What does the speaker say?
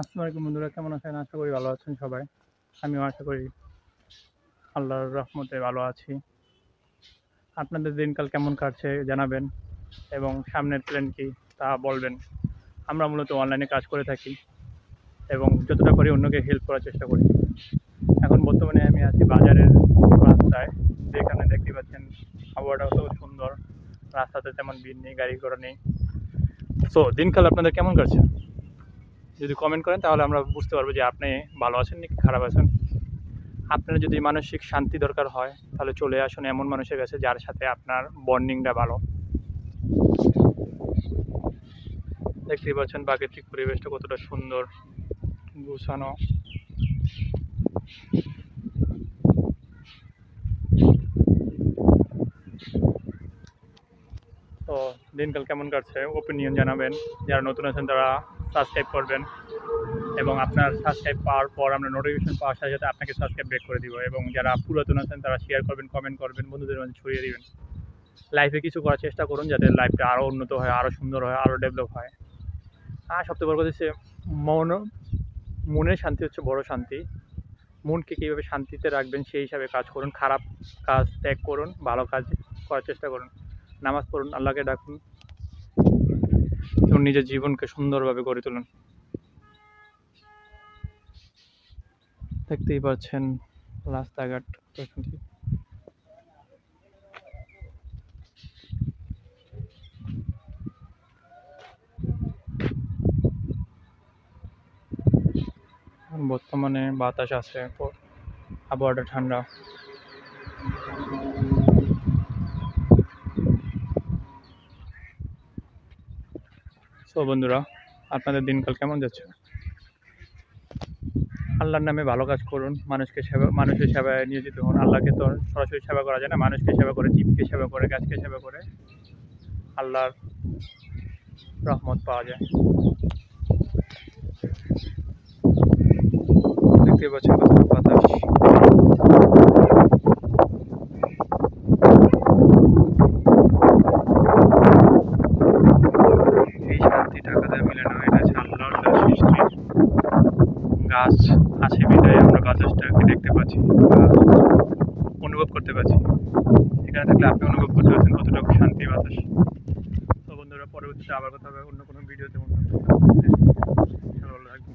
আসসালামু আলাইকুম বন্ধুরা, কেমন আছেন? আশা করি ভালো আছেন সবাই। আমিও আশা করি আল্লাহর রহমতে ভালো আছি। আপনাদের দিনকাল কেমন কাটছে জানাবেন এবং সামনের প্ল্যান কি তা বলবেন। আমরা মূলত অনলাইনে কাজ করে থাকি এবং যতটা পারি অন্যকে হেল্প করার চেষ্টা করি। এখন বর্তমানে আমি আছি বাজারের রাস্তায়, যেখানে দেখতে পাচ্ছেন আবহাওয়াটা কত সুন্দর। রাস্তাতে তেমন ভিড় নেই, গাড়ি ঘোড়া নেই। সো দিনকাল আপনাদের কেমন কাটছে? যদি কমেন্ট করেন তাহলে আমরা বুঝতে পারবো যে আপনি ভালো আছেন নাকি খারাপ আছেন। আপনার যদি মানসিক শান্তি দরকার হয় তাহলে চলে আসুন এমন মানুষের কাছে যার সাথে আপনার বন্ডিংটা ভালো। দেখতেই পাচ্ছেন প্রাকৃতিক পরিবেশটা কতটা সুন্দর, গুছানো। তো দিনকাল কেমন কাটছে ওপিনিয়ন জানাবেন। যারা নতুন আছেন তারা সাবস্ক্রাইব করবেন এবং আপনার সাবস্ক্রাইব পাওয়ার পর আমরা নোটিফিকেশন পাওয়ার সাথে সাথে আপনাকে সাবস্ক্রাইব ব্যাক করে দিব এবং যারা পুরাতন আছেন তারা শেয়ার করবেন, কমেন্ট করবেন, বন্ধুদের মাঝে ছড়িয়ে দিবেন। লাইফে কিছু করার চেষ্টা করুন যাতে লাইফটা আরও উন্নত হয়, আরও সুন্দর হয়, আরও ডেভেলপ হয়। আর সবচেয়ে বড় কথা হচ্ছে মন মনের শান্তি হচ্ছে বড় শান্তি। মনকে কীভাবে শান্তিতে রাখবেন সেই হিসাবে কাজ করুন। খারাপ কাজ ত্যাগ করুন, ভালো কাজ করার চেষ্টা করুন। নামাজ পড়ুন, আল্লাহকে ডাকুন এবং নিজের জীবনকে সুন্দরভাবে গড়ে তুলুন। দেখতেই পাচ্ছেন রাস্তাঘাট কত সুন্দর। বর্তমানে বাতাস আছে, আবহাওয়াটা ঠান্ডা। সো বন্ধুরা, আপনাদের দিনকাল কেমন যাচ্ছে? আল্লাহর নামে ভালো কাজ করুন, মানুষের সেবায় নিয়োজিত হন। আল্লাহকে তো সরাসরি সেবা করা যায় না, মানুষকে সেবা করে, জীবকে সেবা করে, গাছকে সেবা করে আল্লাহর রহমত পাওয়া যায়। দেখতে পাচ্ছেন কতটা বাতাস। এই শান্তি টাকা দিয়ে মিলে না, এটা হচ্ছে আল্লাহর দেওয়া সৃষ্টি। গাছ আছে বিধায় আমরা বাতাসটাকে দেখতে পাচ্ছি বা অনুভব করতে পারছি। এখানে থাকলে আপনি অনুভব করতে পারছেন কতটা শান্তি বাতাস। তো বন্ধুরা, পরবর্তীতে আবার কথা হবে অন্য কোনো ভিডিওতে, অন্য কোনো ভালো লাগবে।